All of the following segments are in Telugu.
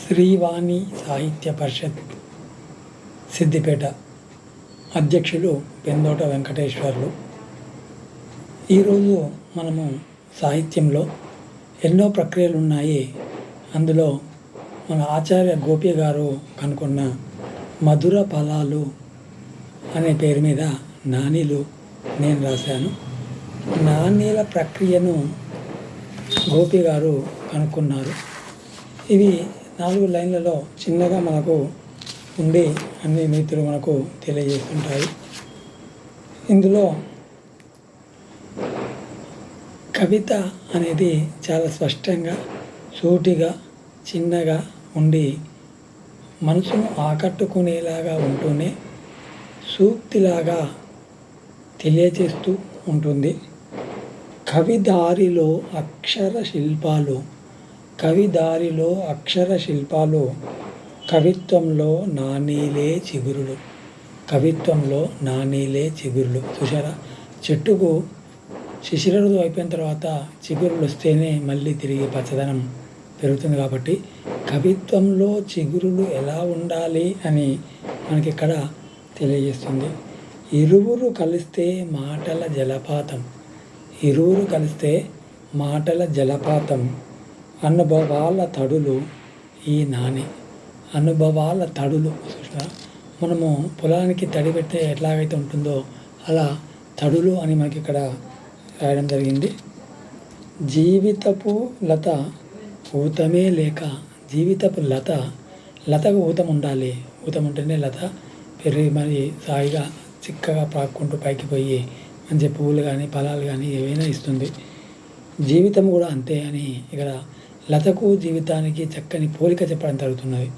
శ్రీవాణి సాహిత్య పరిషత్ సిద్దిపేట అధ్యక్షులు పెందోట వెంకటేశ్వర్లు. ఈరోజు మనము సాహిత్యంలో ఎన్నో ప్రక్రియలు ఉన్నాయి. అందులో మన ఆచార్య గోపి గారు కనుక్కున్న మధుర ఫలాలు అనే పేరు మీద నానీలు నేను రాశాను. నానీల ప్రక్రియను గోపి గారు కనుక్కున్నారు. ఇవి 4 లైన్లలో చిన్నగా మనకు ఉండి అన్ని నీతులు మనకు తెలియజేస్తుంటాయి. ఇందులో కవిత అనేది చాలా స్పష్టంగా, సూటిగా, చిన్నగా ఉండి మనసును ఆకట్టుకునేలాగా ఉంటూనే సూక్తిలాగా తెలియజేస్తూ ఉంటుంది. కవిదారిలో అక్షర శిల్పాలు కవిత్వంలో నానీలే చిగురులు. చూసారా, చెట్టుకు శిశిర ఋతువు అయిపోయిన తర్వాత చిగురులు వస్తేనే మళ్ళీ తిరిగి పచ్చదనం పెరుగుతుంది. కాబట్టి కవిత్వంలో చిగురులు ఎలా ఉండాలి అని మనకి ఇక్కడ తెలియజేస్తుంది. ఇరువురు కలిస్తే మాటల జలపాతం అనుభవాల తడులు ఈ నాని. అనుభవాల తడులు చూసారా, మనము పొలానికి తడి పెడితే ఎట్లాగైతే ఉంటుందో అలా తడులు అని మనకి ఇక్కడ రాయడం జరిగింది. జీవితపు లత ఊతమే లేక, జీవితపు లతకు ఊతం ఉండాలి. ఊతం ఉంటేనే లత పెరిగి మరి సాయిగా చిక్కగా పాక్కుంటూ పైకి పోయి మంచి పువ్వులు కానీ ఫలాలు కానీ ఏవైనా ఇస్తుంది. జీవితం కూడా అంతే అని ఇక్కడ లతకు జీవితానికి చక్కని పోలిక చెప్పడం జరుగుతున్నది.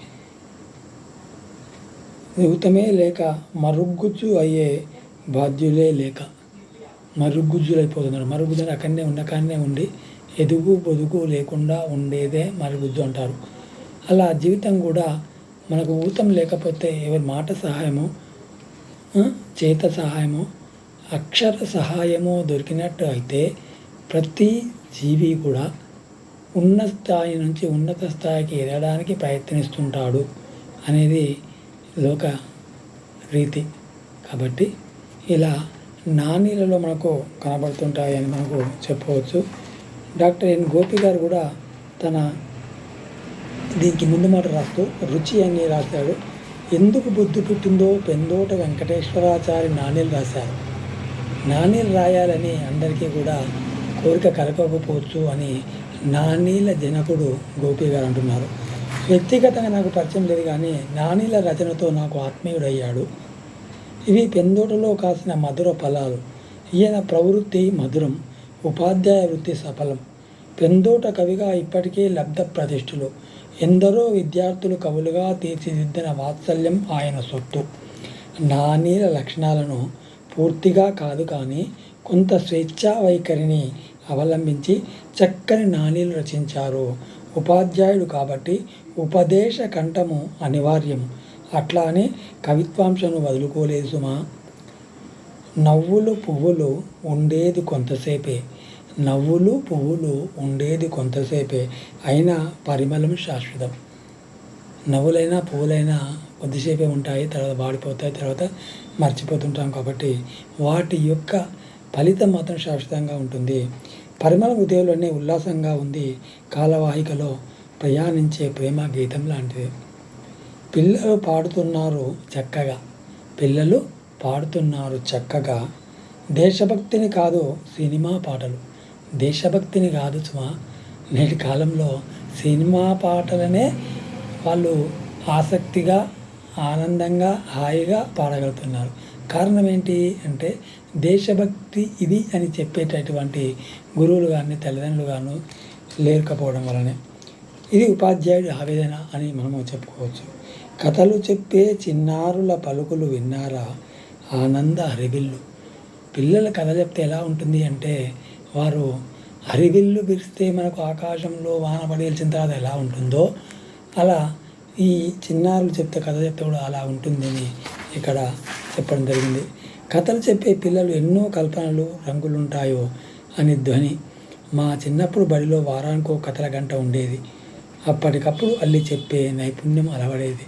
ఊతమే లేక మరుగుజ్జు అయ్యే బాధ్యులే లేక, మరుగుజ్జులైపోతున్నారు. మరుగుజ్జు అక్కడనే ఉండి ఎదుగు బొదుగు లేకుండా ఉండేదే మరుగుజ్జు అంటారు. అలా జీవితం కూడా మనకు ఊతం లేకపోతే ఎవరి మాట సహాయమో, చేత సహాయమో, అక్షర సహాయమో దొరికినట్టు అయితే ప్రతి జీవి కూడా ఉన్న స్థాయి నుంచి ఉన్నత స్థాయికి ఎదగడానికి ప్రయత్నిస్తుంటాడు అనేది లోక రీతి. కాబట్టి ఇలా నానీలలో మనకు కనబడుతుంటాయని మనకు చెప్పవచ్చు. డాక్టర్ ఎన్ గోపి గారు కూడా తన దీనికి ముందు మాట రాస్తూ రుచి అని రాశాడు. ఎందుకు బుద్ధి పుట్టిందో పెందోట వెంకటేశ్వరాచారి నానీలు రాశారు. నానీలు రాయాలని అందరికీ కూడా కోరిక కలగకపోవచ్చు అని నానీల జనకుడు గోపి గారు అంటున్నారు. వ్యక్తిగతంగా నాకు పరిచయం లేదు, కానీ నానీల రచనతో నాకు ఆత్మీయుడయ్యాడు. ఇవి పెందోటలో కాసిన మధుర ఫలాలు. ఈయన ప్రవృత్తి మధురం, ఉపాధ్యాయ వృత్తి సఫలం. పెందోట కవిగా ఇప్పటికే లబ్ధ ప్రతిష్ఠులు. ఎందరో విద్యార్థులు కవులుగా తీర్చిదిద్దిన వాత్సల్యం ఆయన సొత్తు. నానీల లక్షణాలను పూర్తిగా కాదు కానీ కొంత స్వేచ్ఛా వైఖరిని అవలంబించి చక్కని నానీలు రచించారు. ఉపాధ్యాయుడు కాబట్టి ఉపదేశ కంఠము అనివార్యము. అట్లానే కవిత్వాంశను వదులుకోలేదు సుమా. నవ్వులు పువ్వులు ఉండేది కొంతసేపే అయినా పరిమళం శాశ్వతం. నవ్వులైనా పువ్వులైనా కొద్దిసేపే ఉంటాయి, తర్వాత వాడిపోతాయి, తర్వాత మర్చిపోతుంటాం. కాబట్టి వాటి యొక్క ఫలితం మాత్రం శాశ్వతంగా ఉంటుంది. పరిమళం ఉదయంలోనే ఉల్లాసంగా ఉంది. కాలవాహికలో ప్రయాణించే ప్రేమ గీతం లాంటిది. పిల్లలు పాడుతున్నారు చక్కగా దేశభక్తిని కాదు సినిమా పాటలు. దేశభక్తిని కాదు సుమా. నేటి కాలంలో సినిమా పాటలనే వాళ్ళు ఆసక్తిగా, ఆనందంగా, హాయిగా పాడగలుగుతున్నారు. కారణం ఏంటి అంటే దేశభక్తి ఇది అని చెప్పేటటువంటి గురువులు కానీ తల్లిదండ్రులు కానీ లేకపోవడం వలనే. ఇది ఉపాధ్యాయుడి ఆవేదన అని మనము చెప్పుకోవచ్చు. కథలు చెప్పే చిన్నారుల పలుకులు విన్నారా ఆనంద హరివిల్లు. పిల్లల కథ చెప్తే ఎలా ఉంటుంది అంటే వారు హరివిల్లు విరిస్తే మనకు ఆకాశంలో వాన పడేల్చిన తర్వాత ఎలా ఉంటుందో అలా ఈ చిన్నారులు కథ చెప్తే కూడా అలా ఉంటుందని ఇక్కడ చెప్పడం జరిగింది. కథలు చెప్పే పిల్లలు ఎన్నో కల్పనలు రంగులుంటాయో అని ధ్వని. మా చిన్నప్పుడు బడిలో వారానికో కథల గంట ఉండేది. అప్పటికప్పుడు అల్లి చెప్పే నైపుణ్యం అలవడేది.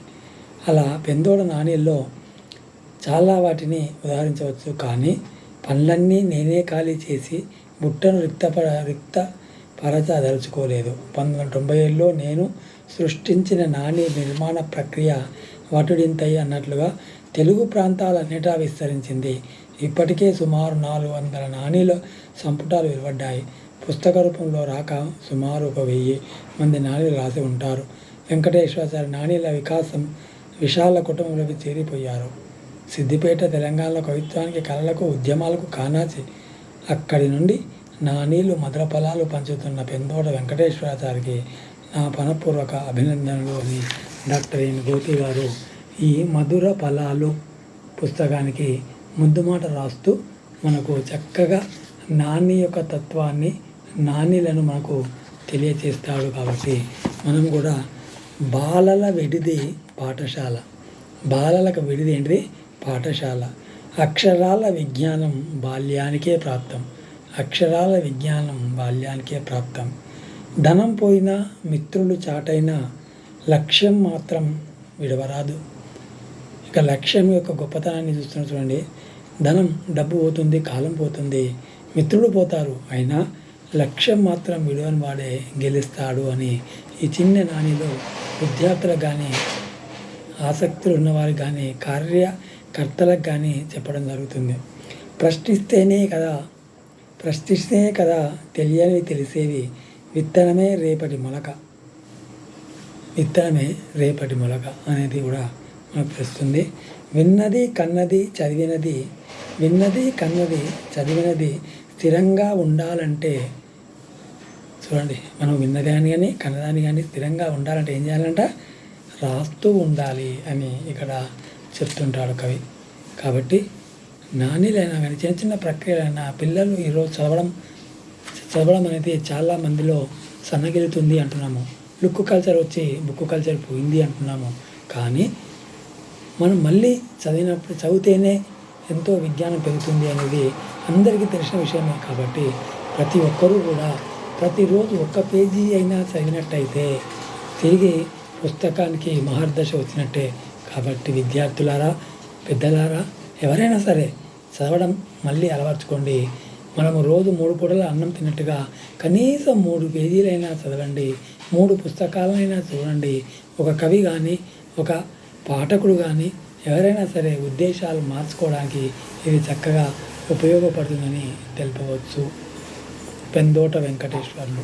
అలా పెందోడ నాణేల్లో చాలా వాటిని ఉదాహరించవచ్చు. కానీ పనులన్నీ నేనే ఖాళీ చేసి బుట్టను రిక్తపరచదలుచుకోలేదు. 1990లో నేను సృష్టించిన నాణీ నిర్మాణ ప్రక్రియ వటుడింతై అన్నట్లుగా తెలుగు ప్రాంతాలన్నిటా విస్తరించింది. ఇప్పటికే సుమారు 400 నాణీల సంపుటాలు వెలువడ్డాయి. పుస్తక రూపంలో రాక సుమారు 1000 మంది నాణీలు రాసి ఉంటారు. వెంకటేశ్వరాచార్య నాణీల వికాసం విశాల కుటుంబంలోకి చేరిపోయారు. సిద్దిపేట తెలంగాణలో కవిత్వానికి, కళలకు, ఉద్యమాలకు కానాచి. అక్కడి నుండి నాణీలు మధుర ఫలాలు పంచుతున్న పెందోడ వెంకటేశ్వరాచారికి నా మనఃపూర్వక అభినందనలు అని డాక్టర్ ఎన్ గోపి గారు ఈ మధుర ఫలాలు పుస్తకానికి ముందు మాట రాస్తూ మనకు చక్కగా నాని యొక్క తత్వాన్ని, నానీలను మనకు తెలియచేస్తాడు. కాబట్టి మనం కూడా బాలల విడిది పాఠశాల, బాలలకు విడిది ఏంటిది? పాఠశాల. అక్షరాల విజ్ఞానం బాల్యానికే ప్రాప్తం, అక్షరాల విజ్ఞానం బాల్యానికే ప్రాప్తం. ధనం పోయినా, మిత్రులు చాటైనా, లక్ష్యం మాత్రం విడవరాదు. ఇక లక్ష్యం యొక్క గొప్పతనాన్ని చూస్తున్న చూడండి. ధనం, డబ్బు పోతుంది, కాలం పోతుంది, మిత్రులు పోతారు, అయినా లక్ష్యం మాత్రం విడవని వాడే గెలుస్తాడు అని ఈ చిన్న నానిలో విద్యార్థులకు కానీ, ఆసక్తులు ఉన్నవారికి కానీ, కార్యకర్తలకు కానీ చెప్పడం జరుగుతుంది. ప్రశ్నిస్తే కదా తెలియనివి తెలిసేవి. విత్తనమే రేపటి మొలక అనేది కూడా మనకు తెలుస్తుంది. విన్నది కన్నది చదివినది స్థిరంగా ఉండాలంటే చూడండి, మనం విన్నదాన్ని కానీ కన్నదాన్ని కానీ స్థిరంగా ఉండాలంటే ఏం చేయాలంట? రాస్తూ ఉండాలి అని ఇక్కడ చెప్తుంటాడు కవి. కాబట్టి నాణీలైనా కానీ చిన్న చిన్న ప్రక్రియలైనా పిల్లలు ఈరోజు చదవడం అనేది చాలా మందిలో సన్నగిలుతుంది అంటున్నాము. లుక్ కల్చర్ వచ్చి బుక్ కల్చర్ పోయింది అంటున్నాము. కానీ మనం మళ్ళీ చదివితేనే ఎంతో విజ్ఞానం పెరుగుతుంది అనేది అందరికీ తెలిసిన విషయమే. కాబట్టి ప్రతి ఒక్కరూ కూడా ప్రతిరోజు 1 పేజీ అయినా చదివినట్టయితే తిరిగి పుస్తకానికి మహర్దశ వచ్చినట్టే. కాబట్టి విద్యార్థులారా, పెద్దలారా, ఎవరైనా సరే చదవడం మళ్ళీ అలవర్చుకోండి. మనము రోజు 3 పూటల అన్నం తిన్నట్టుగా కనీసం 3 పేజీలైనా చదవండి, 3 పుస్తకాలైనా చూడండి. ఒక కవి కానీ, ఒక పాఠకుడు కానీ, ఎవరైనా సరే ఉద్దేశాలు మార్చుకోవడానికి ఇది చక్కగా ఉపయోగపడుతుందని తెలుపవచ్చు. పెందోట వెంకటేశ్వర్లు.